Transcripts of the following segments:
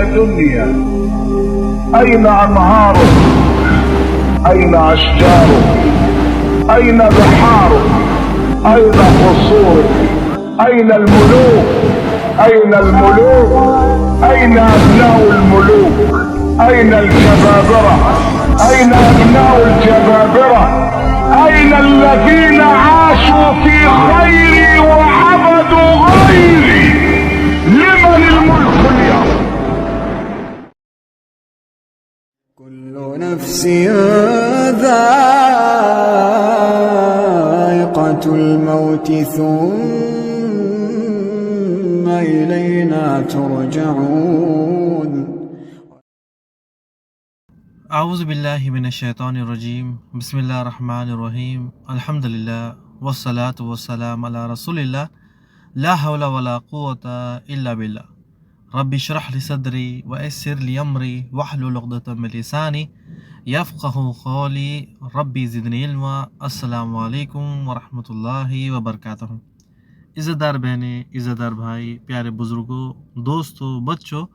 دنيا أين أنهاره؟ أين أشجاره؟ أين بحاره؟ أين قصوره؟ أين الملوك؟ أين الملوك؟ أين أبناء الملوك؟ أين الجبابرة؟ أين أبناء الجبابرة؟ أين الذين عاشوا في خيري وعبدوا غيري؟ لمن الملك اليوم؟ كل نفس ذائقة الموت ثم إلينا ترجعون. اعوذ باللہ من الشیطان الرجیم. بسم اللہ الرحمن الرحیم. الحمدللہ والصلاة والسلام علی رسول اللہ. لا حول ولا قوة الا باللہ. رب اشرح لی صدری ویسر لی امری واحلل عقدۃ من لسانی یفقہوا قولی. ربی زدنی علما. السلام علیکم ورحمۃ اللہ وبرکاتہ. عزت دار بہنیں، عزت دار بھائی، پیارے بزرگوں، دوستوں، بچوں،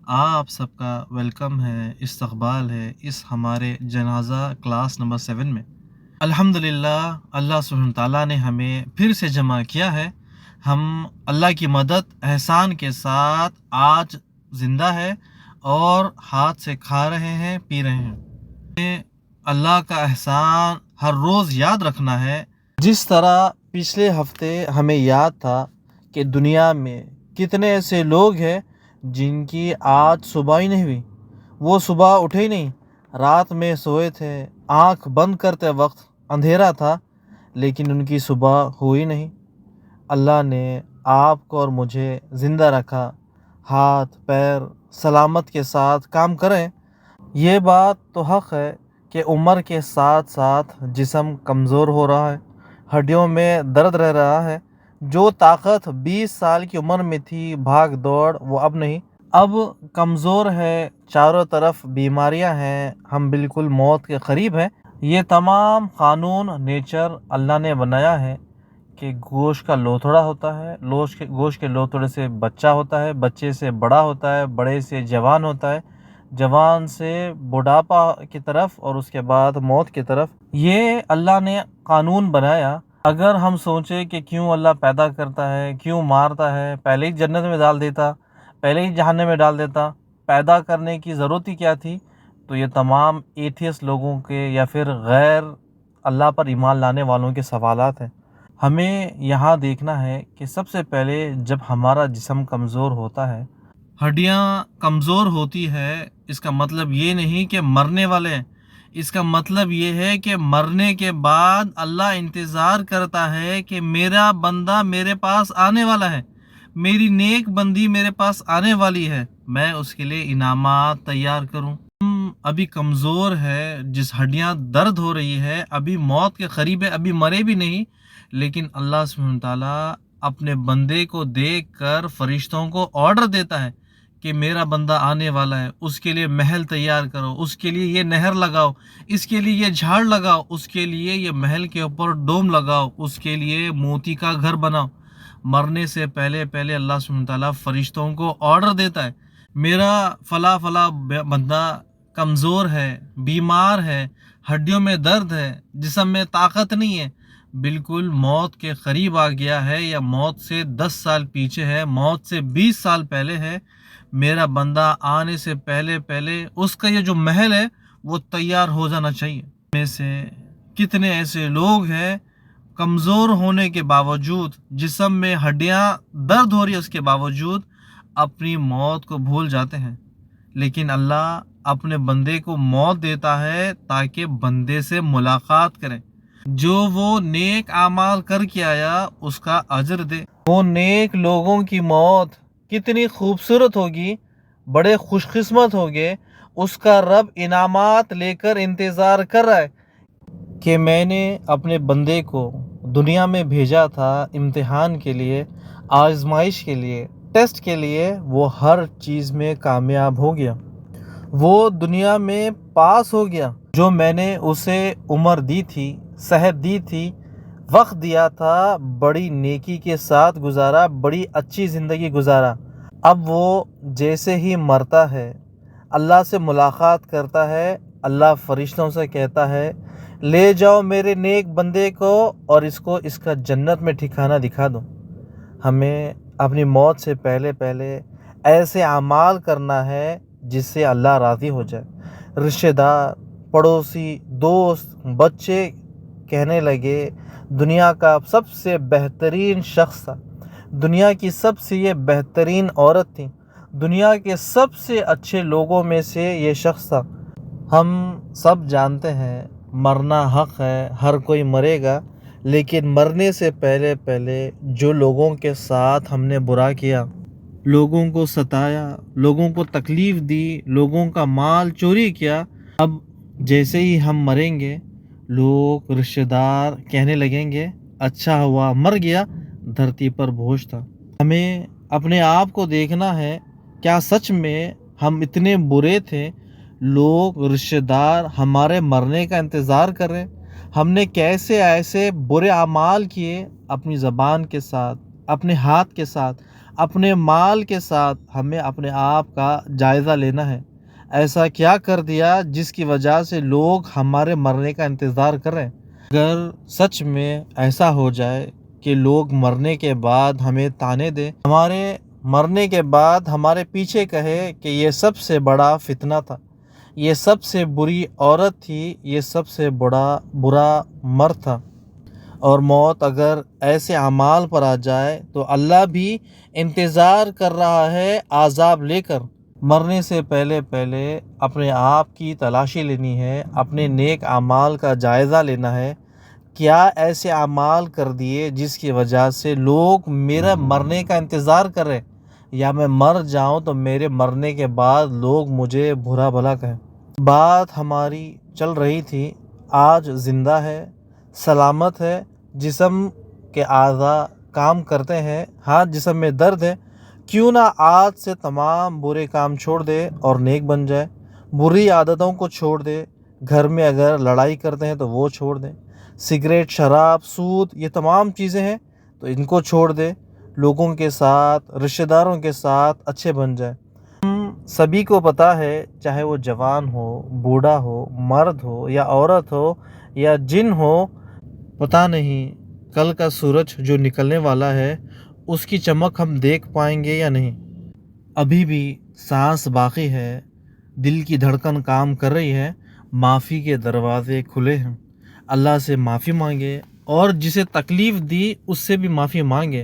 آپ سب کا ویلکم ہے، استقبال ہے اس ہمارے جنازہ کلاس نمبر 7 میں. الحمدللہ اللہ سبحانہ تعالیٰ نے ہمیں پھر سے جمع کیا ہے. ہم اللہ کی مدد احسان کے ساتھ آج زندہ ہے اور ہاتھ سے کھا رہے ہیں، پی رہے ہیں. اللہ کا احسان ہر روز یاد رکھنا ہے. جس طرح پچھلے ہفتے ہمیں یاد تھا کہ دنیا میں کتنے ایسے لوگ ہیں جن کی آج صبح ہی نہیں ہوئی. وہ صبح اٹھے ہی نہیں، رات میں سوئے تھے، آنکھ بند کرتے وقت اندھیرا تھا لیکن ان کی صبح ہوئی نہیں. اللہ نے آپ کو اور مجھے زندہ رکھا، ہاتھ پیر سلامت کے ساتھ کام کریں. یہ بات تو حق ہے کہ عمر کے ساتھ ساتھ جسم کمزور ہو رہا ہے، ہڈیوں میں درد رہ رہا ہے. جو طاقت 20 سال کی عمر میں تھی، بھاگ دوڑ، وہ اب نہیں. اب کمزور ہے، چاروں طرف بیماریاں ہیں، ہم بالکل موت کے قریب ہیں. یہ تمام قانون نیچر اللہ نے بنایا ہے کہ گوشت کا لوتھڑا ہوتا ہے، گوشت کے لوتھڑے سے بچہ ہوتا ہے، بچے سے بڑا ہوتا ہے، بڑے سے جوان ہوتا ہے، جوان سے بڑھاپا کی طرف اور اس کے بعد موت کی طرف. یہ اللہ نے قانون بنایا. اگر ہم سوچیں کہ کیوں اللہ پیدا کرتا ہے، کیوں مارتا ہے، پہلے ہی جنت میں ڈال دیتا، پہلے ہی جہنم میں ڈال دیتا، پیدا کرنے کی ضرورت ہی کیا تھی؟ تو یہ تمام ایتھیس لوگوں کے یا پھر غیر اللہ پر ایمان لانے والوں کے سوالات ہیں. ہمیں یہاں دیکھنا ہے کہ سب سے پہلے جب ہمارا جسم کمزور ہوتا ہے، ہڈیاں کمزور ہوتی ہے، اس کا مطلب یہ نہیں کہ مرنے والے ہیں. اس کا مطلب یہ ہے کہ مرنے کے بعد اللہ انتظار کرتا ہے کہ میرا بندہ میرے پاس آنے والا ہے، میری نیک بندی میرے پاس آنے والی ہے، میں اس کے لیے انعامات تیار کروں. ہم ابھی کمزور ہے، جس ہڈیاں درد ہو رہی ہے، ابھی موت کے قریب ہے، ابھی مرے بھی نہیں، لیکن اللہ سبحانہ تعالیٰ اپنے بندے کو دیکھ کر فرشتوں کو آرڈر دیتا ہے کہ میرا بندہ آنے والا ہے، اس کے لیے محل تیار کرو، اس کے لیے یہ نہر لگاؤ، اس کے لیے یہ جھاڑ لگاؤ، اس کے لیے یہ محل کے اوپر ڈوم لگاؤ، اس کے لیے موتی کا گھر بناؤ. مرنے سے پہلے اللہ سبحانہ تعالیٰ فرشتوں کو آرڈر دیتا ہے میرا فلاں بندہ کمزور ہے، بیمار ہے، ہڈیوں میں درد ہے، جسم میں طاقت نہیں ہے، بالکل موت کے قریب آ گیا ہے، یا موت سے 10 سال پیچھے ہے، موت سے 20 سال پہلے ہے. میرا بندہ آنے سے پہلے اس کا یہ جو محل ہے وہ تیار ہو جانا چاہیے. میں سے کتنے ایسے لوگ ہیں کمزور ہونے کے باوجود، جسم میں ہڈیاں درد ہو رہی ہے اس کے باوجود اپنی موت کو بھول جاتے ہیں. لیکن اللہ اپنے بندے کو موت دیتا ہے تاکہ بندے سے ملاقات کریں، جو وہ نیک اعمال کر کے آیا اس کا اجر دے. وہ نیک لوگوں کی موت کتنی خوبصورت ہوگی، بڑے خوش قسمت ہوگے. اس کا رب انعامات لے کر انتظار کر رہا ہے کہ میں نے اپنے بندے کو دنیا میں بھیجا تھا امتحان کے لیے، آزمائش کے لیے، ٹیسٹ کے لیے. وہ ہر چیز میں کامیاب ہو گیا، وہ دنیا میں پاس ہو گیا. جو میں نے اسے عمر دی تھی، صحت دی تھی، وقت دیا تھا، بڑی نیکی کے ساتھ گزارا، بڑی اچھی زندگی گزارا. اب وہ جیسے ہی مرتا ہے اللہ سے ملاقات کرتا ہے، اللہ فرشتوں سے کہتا ہے لے جاؤ میرے نیک بندے کو اور اس کا جنت میں ٹھکانہ دکھا دو۔ ہمیں اپنی موت سے پہلے ایسے اعمال کرنا ہے جس سے اللہ راضی ہو جائے۔ رشتہ دار، پڑوسی، دوست، بچے کہنے لگے دنیا کا سب سے بہترین شخص تھا، دنیا کی سب سے یہ بہترین عورت تھی، دنیا کے سب سے اچھے لوگوں میں سے یہ شخص تھا۔ ہم سب جانتے ہیں مرنا حق ہے، ہر کوئی مرے گا، لیکن مرنے سے پہلے جو لوگوں کے ساتھ ہم نے برا کیا، لوگوں کو ستایا، لوگوں کو تکلیف دی، لوگوں کا مال چوری کیا، اب جیسے ہی ہم مریں گے لوگ رشتہ دار کہنے لگیں گے اچھا ہوا مر گیا، دھرتی پر بوجھ تھا۔ ہمیں اپنے آپ کو دیکھنا ہے، کیا سچ میں ہم اتنے برے تھے؟ لوگ رشتہ دار ہمارے مرنے کا انتظار کر رہے ہیں۔ ہم نے کیسے ایسے برے اعمال کیے اپنی زبان کے ساتھ، اپنے ہاتھ کے ساتھ، اپنے مال کے ساتھ؟ ہمیں اپنے آپ کا جائزہ لینا ہے۔ ایسا کیا کر دیا جس کی وجہ سے لوگ ہمارے مرنے کا انتظار کر رہے ہیں؟ اگر سچ میں ایسا ہو جائے کہ لوگ مرنے کے بعد ہمیں تانے دیں، ہمارے مرنے کے بعد ہمارے پیچھے کہے کہ یہ سب سے بڑا فتنہ تھا، یہ سب سے بری عورت تھی، یہ سب سے برا مرد تھا، اور موت اگر ایسے اعمال پر آ جائے تو اللہ بھی انتظار کر رہا ہے عذاب لے کر۔ مرنے سے پہلے اپنے آپ کی تلاشی لینی ہے، اپنے نیک اعمال کا جائزہ لینا ہے۔ کیا ایسے اعمال کر دیے جس کی وجہ سے لوگ میرا مرنے کا انتظار کر رہے، یا میں مر جاؤں تو میرے مرنے کے بعد لوگ مجھے برا بھلا کہیں؟ بات ہماری چل رہی تھی، آج زندہ ہے، سلامت ہے، جسم کے اعضاء کام کرتے ہیں، ہاں جسم میں درد ہے، کیوں نہ آج سے تمام برے کام چھوڑ دے اور نیک بن جائے، بری عادتوں کو چھوڑ دے، گھر میں اگر لڑائی کرتے ہیں تو وہ چھوڑ دیں، سگریٹ، شراب، سود، یہ تمام چیزیں ہیں تو ان کو چھوڑ دے، لوگوں کے ساتھ، رشتہ داروں کے ساتھ اچھے بن جائے۔ ہم سبھی کو پتہ ہے، چاہے وہ جوان ہو، بوڑھا ہو، مرد ہو یا عورت ہو یا جن ہو، پتہ نہیں کل کا سورج جو نکلنے والا ہے اس کی چمک ہم دیکھ پائیں گے یا نہیں۔ ابھی بھی سانس باقی ہے، دل کی دھڑکن کام کر رہی ہے، معافی کے دروازے کھلے ہیں۔ اللہ سے معافی مانگے اور جسے تکلیف دی اس سے بھی معافی مانگے۔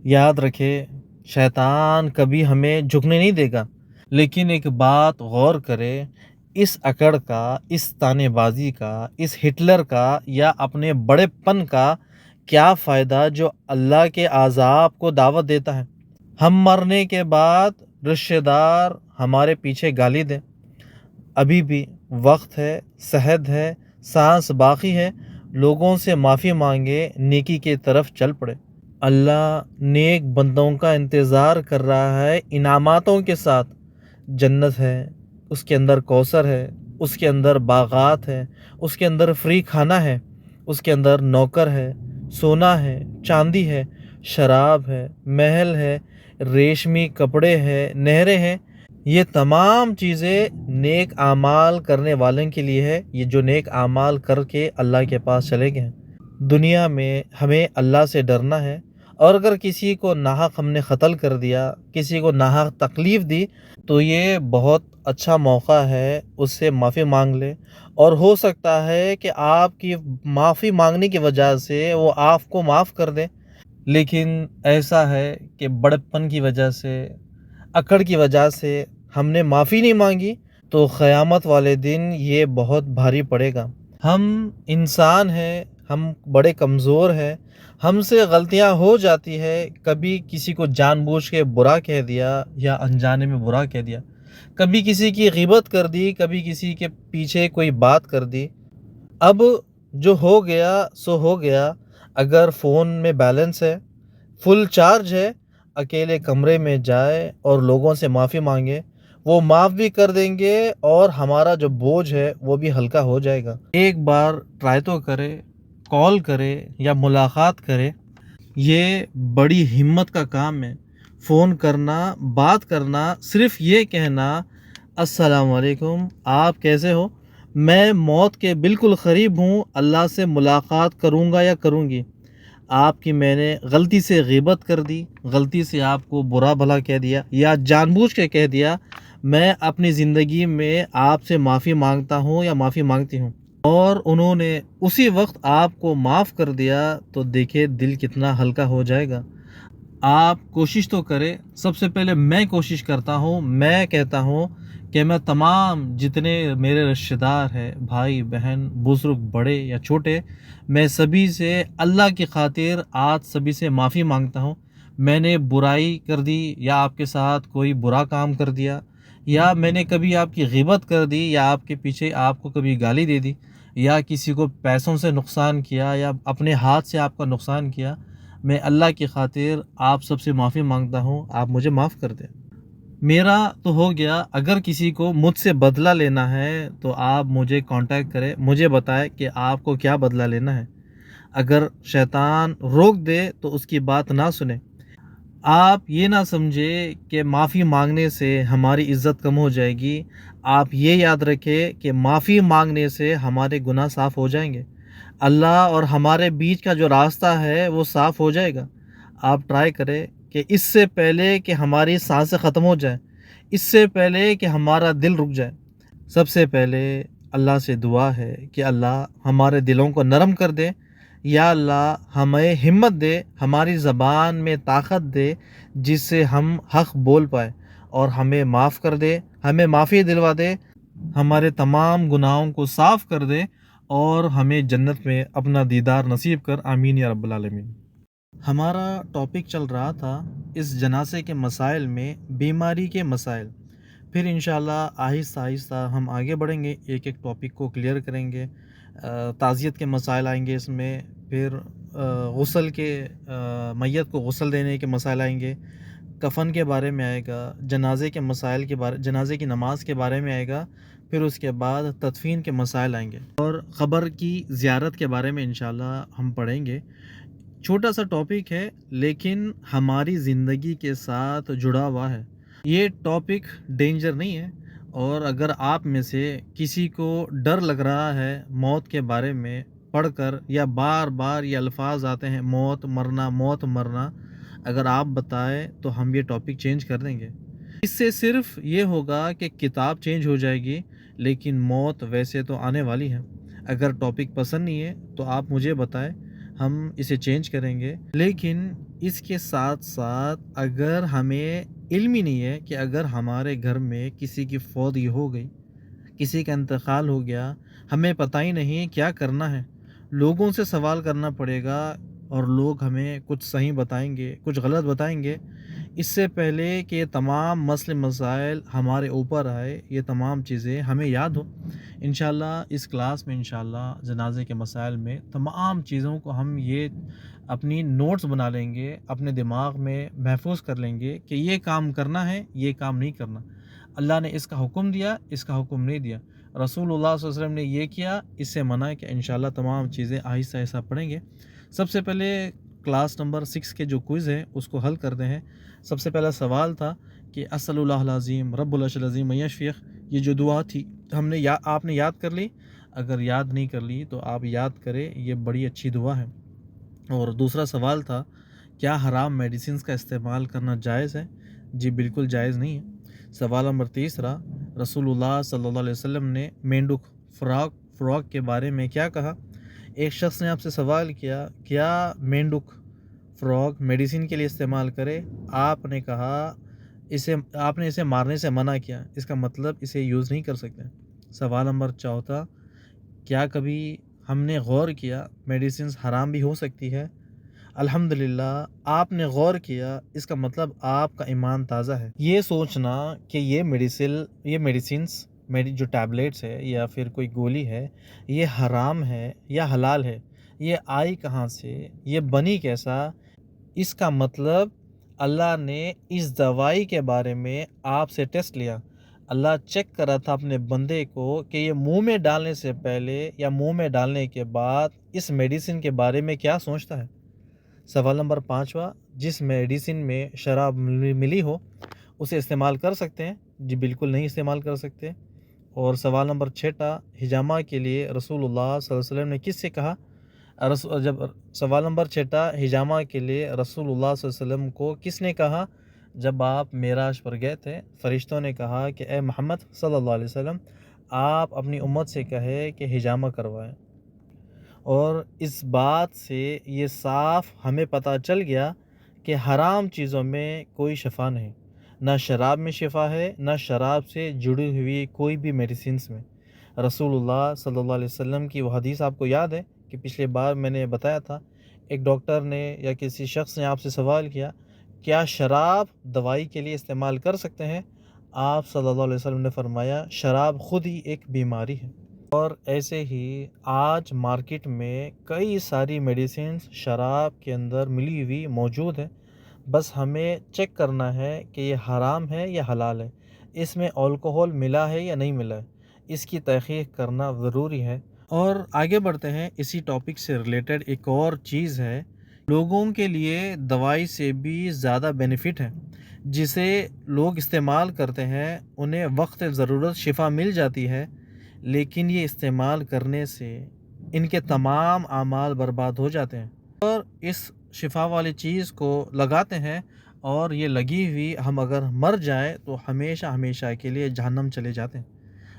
یاد رکھے شیطان کبھی ہمیں جھکنے نہیں دے گا، لیکن ایک بات غور کرے، اس اکڑ کا، اس تانے بازی کا، اس ہٹلر کا یا اپنے بڑے پن کا کیا فائدہ جو اللہ کے عذاب کو دعوت دیتا ہے؟ ہم مرنے کے بعد رشتہ دار ہمارے پیچھے گالی دیں، ابھی بھی وقت ہے، صحت ہے، سانس باقی ہے، لوگوں سے معافی مانگے، نیکی کی طرف چل پڑے۔ اللہ نیک بندوں کا انتظار کر رہا ہے انعاماتوں کے ساتھ۔ جنت ہے، اس کے اندر کوثر ہے، اس کے اندر باغات ہے، اس کے اندر فری کھانا ہے، اس کے اندر نوکر ہے، سونا ہے، چاندی ہے، شراب ہے، محل ہے، ریشمی کپڑے ہیں، نہریں ہیں۔ یہ تمام چیزیں نیک اعمال کرنے والوں کے لیے ہے، یہ جو نیک اعمال کر کے اللہ کے پاس چلے گئے ہیں۔ دنیا میں ہمیں اللہ سے ڈرنا ہے، اور اگر کسی کو ناحق ہم نے قتل کر دیا، کسی کو ناحق تکلیف دی، تو یہ بہت اچھا موقع ہے اس سے معافی مانگ لے، اور ہو سکتا ہے کہ آپ کی معافی مانگنے کی وجہ سے وہ آپ کو معاف کر دے۔ لیکن ایسا ہے کہ بڑپن کی وجہ سے، اکڑ کی وجہ سے ہم نے معافی نہیں مانگی، تو قیامت والے دن یہ بہت بھاری پڑے گا۔ ہم انسان ہیں، ہم بڑے کمزور ہیں، ہم سے غلطیاں ہو جاتی ہے، کبھی کسی کو جان بوجھ کے برا کہہ دیا یا انجانے میں برا کہہ دیا، کبھی کسی کی غیبت کر دی، کبھی کسی کے پیچھے کوئی بات کر دی۔ اب جو ہو گیا سو ہو گیا۔ اگر فون میں بیلنس ہے، فل چارج ہے، اکیلے کمرے میں جائے اور لوگوں سے معافی مانگے، وہ معاف بھی کر دیں گے اور ہمارا جو بوجھ ہے وہ بھی ہلکا ہو جائے گا۔ ایک بار ٹرائی تو کرے، کال کرے یا ملاقات کرے، یہ بڑی ہمت کا کام ہے۔ فون کرنا، بات کرنا، صرف یہ کہنا السلام علیکم، آپ کیسے ہو، میں موت کے بالکل قریب ہوں، اللہ سے ملاقات کروں گا یا کروں گی، آپ کی میں نے غلطی سے غیبت کر دی، غلطی سے آپ کو برا بھلا کہہ دیا یا جان بوجھ کے کہہ دیا، میں اپنی زندگی میں آپ سے معافی مانگتا ہوں یا معافی مانگتی ہوں، اور انہوں نے اسی وقت آپ کو معاف کر دیا، تو دیکھیں دل کتنا ہلکا ہو جائے گا۔ آپ کوشش تو کریں، سب سے پہلے میں کوشش کرتا ہوں، میں کہتا ہوں کہ میں تمام جتنے میرے رشتہ دار ہیں، بھائی بہن، بزرگ بڑے یا چھوٹے، میں سبھی سے اللہ کی خاطر آج سبھی سے معافی مانگتا ہوں۔ میں نے برائی کر دی یا آپ کے ساتھ کوئی برا کام کر دیا، یا میں نے کبھی آپ کی غیبت کر دی، یا آپ کے پیچھے آپ کو کبھی گالی دے دی، یا کسی کو پیسوں سے نقصان کیا، یا اپنے ہاتھ سے آپ کا نقصان کیا، میں اللہ کی خاطر آپ سب سے معافی مانگتا ہوں، آپ مجھے معاف کر دیں۔ میرا تو ہو گیا، اگر کسی کو مجھ سے بدلہ لینا ہے تو آپ مجھے کانٹیکٹ کریں، مجھے بتائیں کہ آپ کو کیا بدلہ لینا ہے۔ اگر شیطان روک دے تو اس کی بات نہ سنیں۔ آپ یہ نہ سمجھے کہ معافی مانگنے سے ہماری عزت کم ہو جائے گی، آپ یہ یاد رکھیں کہ معافی مانگنے سے ہمارے گناہ صاف ہو جائیں گے، اللہ اور ہمارے بیچ کا جو راستہ ہے وہ صاف ہو جائے گا۔ آپ ٹرائی کریں کہ اس سے پہلے کہ ہماری سانسیں ختم ہو جائیں، اس سے پہلے کہ ہمارا دل رک جائے، سب سے پہلے اللہ سے دعا ہے کہ اللہ ہمارے دلوں کو نرم کر دے، یا اللہ ہمیں ہمت دے، ہماری زبان میں طاقت دے جس سے ہم حق بول پائے، اور ہمیں معاف کر دے، ہمیں معافی دلوا دے، ہمارے تمام گناہوں کو صاف کر دے، اور ہمیں جنت میں اپنا دیدار نصیب کر، آمین یا رب العالمین۔ ہمارا ٹاپک چل رہا تھا اس جنازے کے مسائل میں بیماری کے مسائل، پھر انشاءاللہ آہستہ آہستہ ہم آگے بڑھیں گے، ایک ایک ٹاپک کو کلیئر کریں گے۔ تعزیت کے مسائل آئیں گے اس میں، پھر غسل کے میت کو غسل دینے کے مسائل آئیں گے، کفن کے بارے میں آئے گا، جنازے کے مسائل کے بارے، جنازے کی نماز کے بارے میں آئے گا، پھر اس کے بعد تدفین کے مسائل آئیں گے، اور قبر کی زیارت کے بارے میں انشاءاللہ ہم پڑھیں گے۔ چھوٹا سا ٹاپک ہے لیکن ہماری زندگی کے ساتھ جڑا ہوا ہے، یہ ٹاپک ڈینجر نہیں ہے، اور اگر آپ میں سے کسی کو ڈر لگ رہا ہے موت کے بارے میں پڑھ کر، یا بار بار یہ الفاظ آتے ہیں موت مرنا موت مرنا، اگر آپ بتائیں تو ہم یہ ٹاپک چینج کر دیں گے۔ اس سے صرف یہ ہوگا کہ کتاب چینج ہو جائے گی، لیکن موت ویسے تو آنے والی ہے۔ اگر ٹاپک پسند نہیں ہے تو آپ مجھے بتائیں، ہم اسے چینج کریں گے۔ لیکن اس کے ساتھ ساتھ اگر ہمیں علم ہی نہیں ہے کہ اگر ہمارے گھر میں کسی کی فوت ہو گئی، کسی کا انتقال ہو گیا، ہمیں پتہ ہی نہیں کیا کرنا ہے، لوگوں سے سوال کرنا پڑے گا، اور لوگ ہمیں کچھ صحیح بتائیں گے، کچھ غلط بتائیں گے۔ اس سے پہلے کہ یہ تمام مسئلے مسائل ہمارے اوپر آئے، یہ تمام چیزیں ہمیں یاد ہو، انشاءاللہ اس کلاس میں انشاءاللہ جنازے کے مسائل میں تمام چیزوں کو ہم یہ اپنی نوٹس بنا لیں گے، اپنے دماغ میں محفوظ کر لیں گے کہ یہ کام کرنا ہے، یہ کام نہیں کرنا، اللہ نے اس کا حکم دیا، اس کا حکم نہیں دیا، رسول اللہ صلی اللہ علیہ وسلم نے یہ کیا، اس سے منع ہے، کہ انشاءاللہ تمام چیزیں آہستہ آہستہ پڑھیں گے۔ سب سے پہلے کلاس نمبر 6 کے جو کوئز ہیں اس کو حل کرتے ہیں۔ سب سے پہلا سوال تھا کہ اسأل اللہ العظیم رب العرش العظیم ان یشفیق، یہ جو دعا تھی ہم نے آپ نے یاد کر لی، اگر یاد نہیں کر لی تو آپ یاد کریں، یہ بڑی اچھی دعا ہے۔ اور دوسرا سوال تھا کیا حرام میڈیسنز کا استعمال کرنا جائز ہے؟ جی بالکل جائز نہیں ہے۔ سوال نمبر تیسرا، رسول اللہ صلی اللہ علیہ وسلم نے مینڈک فراق کے بارے میں کیا کہا؟ ایک شخص نے آپ سے سوال کیا کیا مینڈک فراق میڈیسن کے لیے استعمال کرے؟ آپ نے کہا آپ نے اسے مارنے سے منع کیا، اس کا مطلب اسے یوز نہیں کر سکتے۔ سوال نمبر چوتھا، کیا کبھی ہم نے غور کیا میڈیسنز حرام بھی ہو سکتی ہے؟ الحمدللہ آپ نے غور کیا، اس کا مطلب آپ کا ایمان تازہ ہے۔ یہ سوچنا کہ یہ میڈیسنز جو ٹیبلیٹس ہے یا پھر کوئی گولی ہے یہ حرام ہے یا حلال ہے، یہ آئی کہاں سے، یہ بنی کیسا، اس کا مطلب اللہ نے اس دوائی کے بارے میں آپ سے ٹیسٹ لیا، اللہ چیک کر رہا تھا اپنے بندے کو کہ یہ منہ میں ڈالنے سے پہلے یا منہ میں ڈالنے کے بعد اس میڈیسن کے بارے میں کیا سوچتا ہے۔ سوال نمبر 5واں، جس میڈیسن میں شراب ملی ہو اسے استعمال کر سکتے ہیں؟ جی بالکل نہیں استعمال کر سکتے۔ اور سوال نمبر 6 ہجامہ کے لیے رسول اللہ صلی اللہ علیہ وسلم نے کس سے کہا؟ سوال نمبر 6 ہجامہ کے لیے رسول اللہ صلی اللہ علیہ وسلم کو کس نے کہا؟ جب آپ معراج پر گئے تھے، فرشتوں نے کہا کہ اے محمد صلی اللہ علیہ وسلم، آپ اپنی امت سے کہے کہ ہجامہ کروائیں۔ اور اس بات سے یہ صاف ہمیں پتہ چل گیا کہ حرام چیزوں میں کوئی شفا نہیں، نہ شراب میں شفا ہے، نہ شراب سے جڑی ہوئی کوئی بھی میڈیسنس میں۔ رسول اللہ صلی اللہ علیہ وسلم کی وہ حدیث آپ کو یاد ہے کہ پچھلے بار میں نے بتایا تھا، ایک ڈاکٹر نے یا کسی شخص نے آپ سے سوال کیا، کیا شراب دوائی کے لیے استعمال کر سکتے ہیں؟ آپ صلی اللہ علیہ وسلم نے فرمایا، شراب خود ہی ایک بیماری ہے۔ اور ایسے ہی آج مارکیٹ میں کئی ساری میڈیسنز شراب کے اندر ملی ہوئی موجود ہیں، بس ہمیں چیک کرنا ہے کہ یہ حرام ہے یا حلال ہے، اس میں الکوہول ملا ہے یا نہیں ملا ہے، اس کی تحقیق کرنا ضروری ہے۔ اور آگے بڑھتے ہیں، اسی ٹاپک سے ریلیٹڈ ایک اور چیز ہے، لوگوں کے لیے دوائی سے بھی زیادہ بینیفٹ ہے، جسے لوگ استعمال کرتے ہیں، انہیں وقت ضرورت شفا مل جاتی ہے، لیکن یہ استعمال کرنے سے ان کے تمام اعمال برباد ہو جاتے ہیں۔ اور اس شفا والی چیز کو لگاتے ہیں، اور یہ لگی ہوئی ہم اگر مر جائیں تو ہمیشہ ہمیشہ کے لیے جہنم چلے جاتے ہیں۔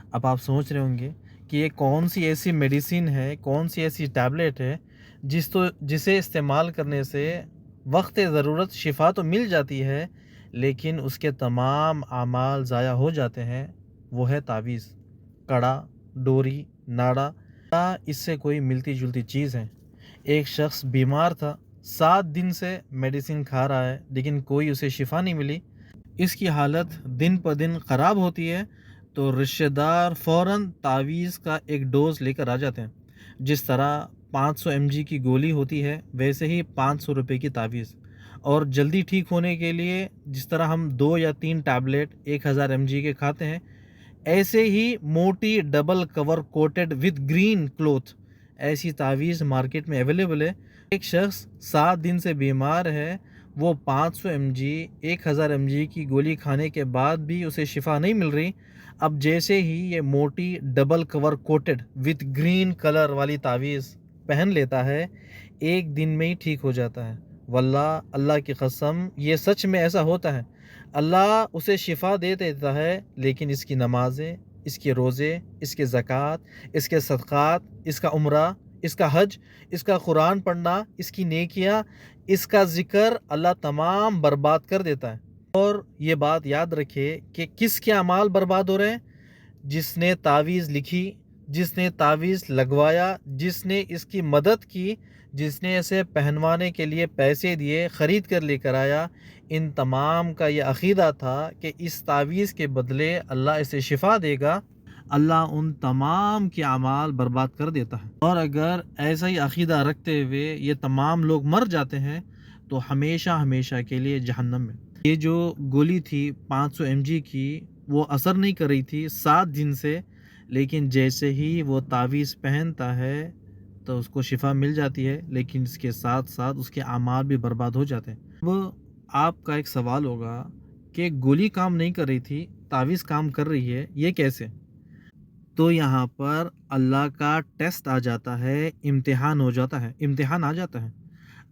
اب آپ سوچ رہے ہوں گے کہ یہ کون سی ایسی میڈیسن ہے، کون سی ایسی ٹیبلٹ ہے جسے استعمال کرنے سے وقت ضرورت شفا تو مل جاتی ہے، لیکن اس کے تمام اعمال ضائع ہو جاتے ہیں۔ وہ ہے تعویذ، کڑا، ڈوری، ناڑا، اس سے کوئی ملتی جلتی چیز ہے۔ ایک شخص بیمار تھا، 7 دن سے میڈیسن کھا رہا ہے، لیکن کوئی اسے شفا نہیں ملی، اس کی حالت دن پہ دن خراب ہوتی ہے، تو رشتہ دار فوراً تعویذ کا ایک ڈوز لے کر آ جاتے ہیں۔ جس طرح 500 mg کی گولی ہوتی ہے، ویسے ہی 500 روپے کی تعویذ۔ اور جلدی ٹھیک ہونے کے لیے جس طرح ہم 2 یا 3 ٹیبلٹ 1000 mg کے کھاتے ہیں، ایسے ہی موٹی double cover coated with green cloth ایسی تعویذ مارکیٹ میں اویلیبل ہے۔ ایک شخص 7 دن سے بیمار ہے، وہ 500 mg 1000 mg کی گولی کھانے کے بعد بھی اسے شفا نہیں مل رہی۔ اب جیسے ہی یہ موٹی double cover coated with green colour والی تعویذ پہن لیتا ہے، ایک دن میں ہی ٹھیک ہو جاتا ہے۔ واللہ، اللہ کی قسم، یہ سچ میں ایسا ہوتا ہے۔ اللہ اسے شفا دے دیتا ہے، لیکن اس کی نمازیں، اس کے روزے، اس کے زکوٰۃ، اس کے صدقات، اس کا عمرہ، اس کا حج، اس کا قرآن پڑھنا، اس کی نیکیاں، اس کا ذکر، اللہ تمام برباد کر دیتا ہے۔ اور یہ بات یاد رکھے کہ کس کے اعمال برباد ہو رہے ہیں؟ جس نے تعویذ لکھی، جس نے تعویذ لگوایا، جس نے اس کی مدد کی، جس نے اسے پہنوانے کے لیے پیسے دیے، خرید کر لے کر آیا، ان تمام کا یہ عقیدہ تھا کہ اس تعویذ کے بدلے اللہ اسے شفا دے گا، اللہ ان تمام کے اعمال برباد کر دیتا ہے۔ اور اگر ایسا ہی عقیدہ رکھتے ہوئے یہ تمام لوگ مر جاتے ہیں تو ہمیشہ ہمیشہ کے لیے جہنم میں۔ یہ جو گولی تھی 500 mg کی، وہ اثر نہیں کر رہی تھی 7 دن سے، لیکن جیسے ہی وہ تعویذ پہنتا ہے تو اس کو شفا مل جاتی ہے، لیکن اس کے ساتھ ساتھ اس کے اعمال بھی برباد ہو جاتے ہیں۔ وہ آپ کا ایک سوال ہوگا کہ گولی کام نہیں کر رہی تھی، تعویذ کام کر رہی ہے، یہ کیسے؟ تو یہاں پر اللہ کا ٹیسٹ آ جاتا ہے، امتحان آ جاتا ہے۔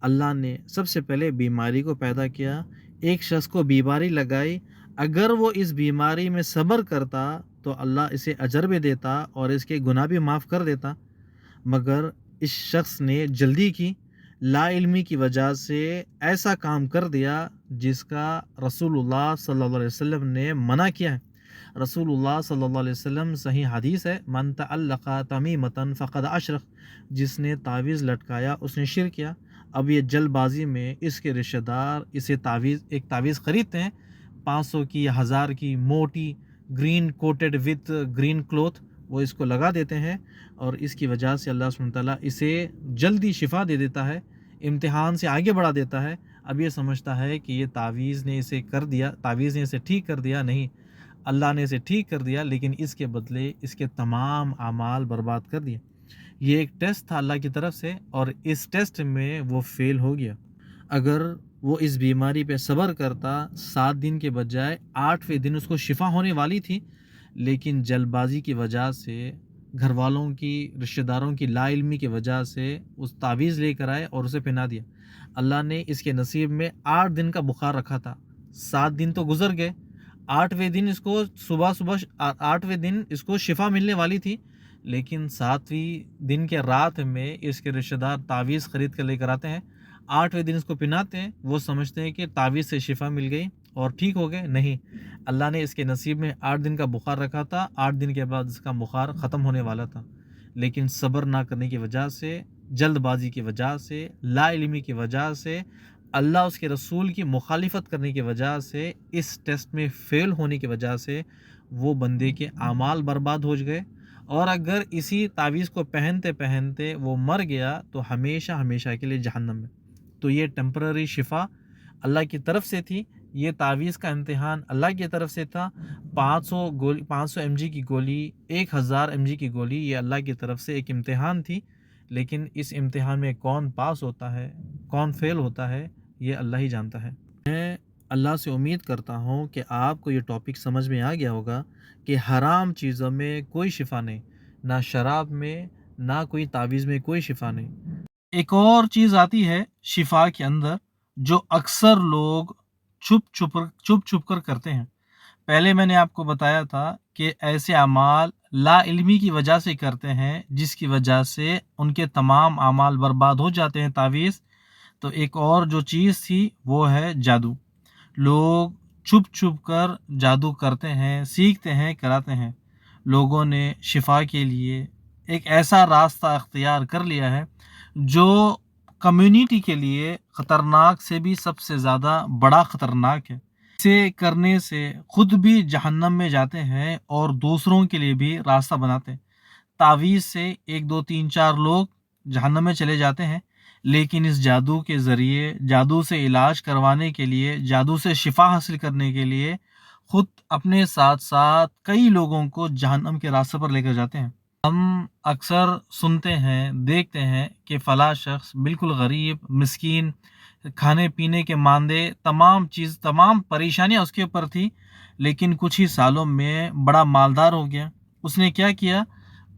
اللہ نے سب سے پہلے بیماری کو پیدا کیا، ایک شخص کو بیماری لگائی، اگر وہ اس بیماری میں صبر کرتا تو اللہ اسے اجر بھی دیتا اور اس کے گناہ بھی معاف کر دیتا، مگر اس شخص نے جلدی کی، لا علمی کی وجہ سے ایسا کام کر دیا جس کا رسول اللہ صلی اللہ علیہ وسلم نے منع کیا ہے۔ رسول اللہ صلی اللہ علیہ وسلم صحیح حدیث ہے، من تعلق تمیمۃ فقد اشرک، جس نے تعویذ لٹکایا اس نے شرک کیا۔ اب یہ جلد بازی میں اس کے رشتہ دار اسے ایک تعویذ خریدتے ہیں، 500 کی یا 1000 کی، موٹی green quoted with green cloth, وہ اس کو لگا دیتے ہیں، اور اس کی وجہ سے اللہ سبحانہ وتعالیٰ اسے جلدی شفا دے دیتا ہے، امتحان سے آگے بڑھا دیتا ہے۔ اب یہ سمجھتا ہے کہ یہ تعویذ نے اسے ٹھیک کر دیا، نہیں، اللہ نے اسے ٹھیک کر دیا، لیکن اس کے بدلے اس کے تمام اعمال برباد کر دیے۔ یہ ایک ٹیسٹ تھا اللہ کی طرف سے، اور اس ٹیسٹ میں وہ فیل ہو گیا۔ اگر وہ اس بیماری پہ صبر کرتا 7 دن کے بجائے 8ویں دن اس کو شفا ہونے والی تھی، لیکن جلد بازی کی وجہ سے، گھر والوں کی، رشتہ داروں کی لا علمی کی وجہ سے اس تعویذ لے کر آئے اور اسے پہنا دیا۔ اللہ نے اس کے نصیب میں 8 دن کا بخار رکھا تھا، 7 دن تو گزر گئے، 8ویں دن اس کو صبح 8ویں دن اس کو شفا ملنے والی تھی، لیکن 7ویں دن کے رات میں اس کے رشتہ دار تعویذ خرید کر لے کر آتے ہیں، 8ویں دن اس کو پہناتے ہیں، وہ سمجھتے ہیں کہ تعویذ سے شفا مل گئی اور ٹھیک ہو گئے۔ نہیں، اللہ نے اس کے نصیب میں 8 دن کا بخار رکھا تھا، 8 دن کے بعد اس کا بخار ختم ہونے والا تھا، لیکن صبر نہ کرنے کی وجہ سے، جلد بازی کی وجہ سے، لا علمی کی وجہ سے، اللہ اس کے رسول کی مخالفت کرنے کی وجہ سے، اس ٹیسٹ میں فیل ہونے کی وجہ سے وہ بندے کے اعمال برباد ہو گئے، اور اگر اسی تعویذ کو پہنتے پہنتے وہ مر گیا تو ہمیشہ ہمیشہ کے لیے جہنم میں۔ تو یہ ٹیمپرری شفا اللہ کی طرف سے تھی، یہ تعویذ کا امتحان اللہ کی طرف سے تھا۔ 500 mg کی گولی، 1000 mg کی گولی، یہ اللہ کی طرف سے ایک امتحان تھی، لیکن اس امتحان میں کون پاس ہوتا ہے، کون فیل ہوتا ہے، یہ اللہ ہی جانتا ہے۔ میں اللہ سے امید کرتا ہوں کہ آپ کو یہ ٹاپک سمجھ میں آ گیا ہوگا کہ حرام چیزوں میں کوئی شفا نہیں، نہ شراب میں، نہ کوئی تعویذ میں کوئی شفا نہیں۔ ایک اور چیز آتی ہے شفا کے اندر جو اکثر لوگ چھپ کر کرتے ہیں۔ پہلے میں نے آپ کو بتایا تھا کہ ایسے اعمال لا علمی کی وجہ سے کرتے ہیں جس کی وجہ سے ان کے تمام اعمال برباد ہو جاتے ہیں، تعویذ۔ تو ایک اور جو چیز تھی وہ ہے جادو۔ لوگ چھپ کر جادو کرتے ہیں، سیکھتے ہیں، کراتے ہیں۔ لوگوں نے شفا کے لیے ایک ایسا راستہ اختیار کر لیا ہے جو کمیونٹی کے لیے خطرناک سے بھی سب سے زیادہ بڑا خطرناک ہے۔ اسے کرنے سے خود بھی جہنم میں جاتے ہیں اور دوسروں کے لیے بھی راستہ بناتے ہیں۔ تعویذ سے 1 2 3 4 لوگ جہنم میں چلے جاتے ہیں، لیکن اس جادو کے ذریعے، جادو سے علاج کروانے کے لیے، جادو سے شفا حاصل کرنے کے لیے خود اپنے ساتھ ساتھ کئی لوگوں کو جہنم کے راستے پر لے کر جاتے ہیں۔ ہم اکثر سنتے ہیں، دیکھتے ہیں کہ فلاں شخص بالکل غریب، مسکین، کھانے پینے کے ماندے، تمام پریشانیاں اس کے اوپر تھی، لیکن کچھ ہی سالوں میں بڑا مالدار ہو گیا۔ اس نے کیا کیا؟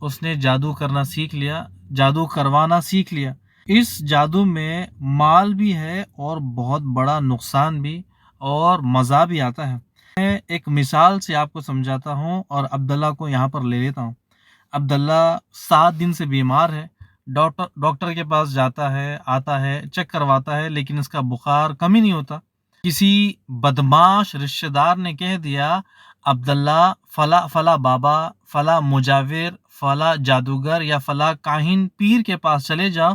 اس نے جادو کرنا سیکھ لیا، جادو کروانا سیکھ لیا۔ اس جادو میں مال بھی ہے اور بہت بڑا نقصان بھی، اور مزہ بھی آتا ہے۔ میں ایک مثال سے آپ کو سمجھاتا ہوں اور عبداللہ کو یہاں پر لے لیتا ہوں۔ عبداللہ 7 دن سے بیمار ہے، ڈاکٹر کے پاس جاتا ہے، آتا ہے، چیک کرواتا ہے، لیکن اس کا بخار کم ہی نہیں ہوتا۔ کسی بدماش رشتہ دار نے کہہ دیا عبداللہ فلاں بابا، فلاں مجاور، فلاں جادوگر یا فلاں کاہن پیر کے پاس چلے جاؤ،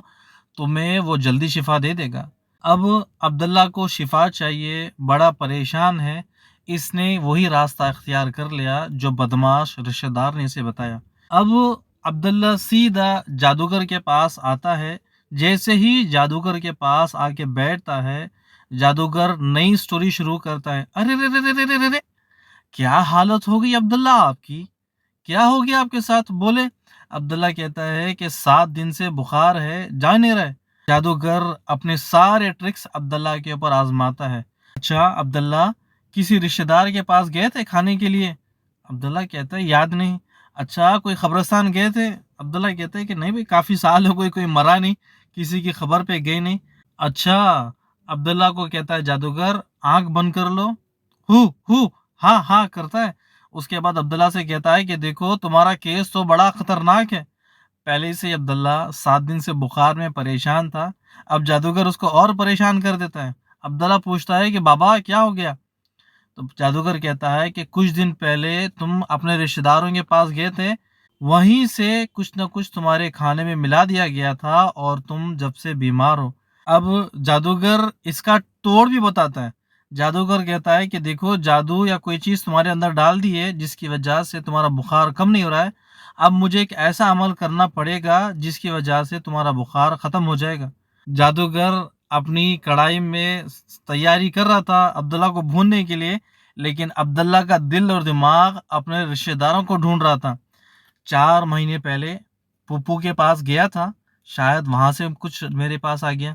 تمہیں وہ جلدی شفا دے دے گا۔ اب عبداللہ کو شفا چاہیے، بڑا پریشان ہے، اس نے وہی راستہ اختیار کر لیا جو بدماش رشتہ دار نے اسے بتایا۔ اب عبداللہ سیدھا جادوگر کے پاس آتا ہے، جیسے ہی جادوگر کے پاس آ کے بیٹھتا ہے، جادوگر نئی سٹوری شروع کرتا ہے۔ ارے رے رے رے رے رے، کیا حالت ہو گئی عبداللہ آپ کی؟ کیا ہو گیا آپ کے ساتھ؟ بولے۔ عبداللہ کہتا ہے کہ 7 دن سے بخار ہے، جا نہیں رہے۔ جادوگر اپنے سارے ٹرکس عبداللہ کے اوپر آزماتا ہے۔ اچھا عبداللہ، کسی رشتہ دار کے پاس گئے تھے کھانے کے لیے؟ عبداللہ کہتا ہے یاد نہیں۔ اچھا کوئی قبرستان گئے تھے؟ عبداللہ کہتا ہے کہ نہیں بھائی، کافی سال ہو گئے، کوئی مرا نہیں، کسی کی خبر پہ گئے نہیں۔ اچھا عبداللہ کو کہتا ہے جادوگر آنکھ بند کر لو۔ ہو ہاں ہاں کرتا ہے۔ اس کے بعد عبداللہ سے کہتا ہے کہ دیکھو تمہارا کیس تو بڑا خطرناک ہے۔ پہلے سے عبداللہ 7 دن سے بخار میں پریشان تھا، اب جادوگر اس کو اور پریشان کر دیتا ہے۔ عبداللہ پوچھتا ہے کہ بابا کیا ہو گیا؟ تو جادوگر کہتا ہے کہ کچھ دن پہلے تم اپنے رشتہ داروں کے پاس گئے تھے، وہیں سے کچھ نہ کچھ تمہارے کھانے میں ملا دیا گیا تھا اور تم جب سے بیمار ہو۔ اب جادوگر اس کا توڑ بھی بتاتا ہے۔ جادوگر کہتا ہے کہ دیکھو جادو یا کوئی چیز تمہارے اندر ڈال دی ہے جس کی وجہ سے تمہارا بخار کم نہیں ہو رہا ہے، اب مجھے ایک ایسا عمل کرنا پڑے گا جس کی وجہ سے تمہارا بخار ختم ہو جائے گا۔ جادوگر اپنی کڑھائی میں تیاری کر رہا تھا عبداللہ کو بھوننے کے لیے، لیکن عبداللہ کا دل اور دماغ اپنے رشتہ داروں کو ڈھونڈ رہا تھا۔ 4 مہینے پہلے پھپھو کے پاس گیا تھا، شاید وہاں سے کچھ میرے پاس آ گیا۔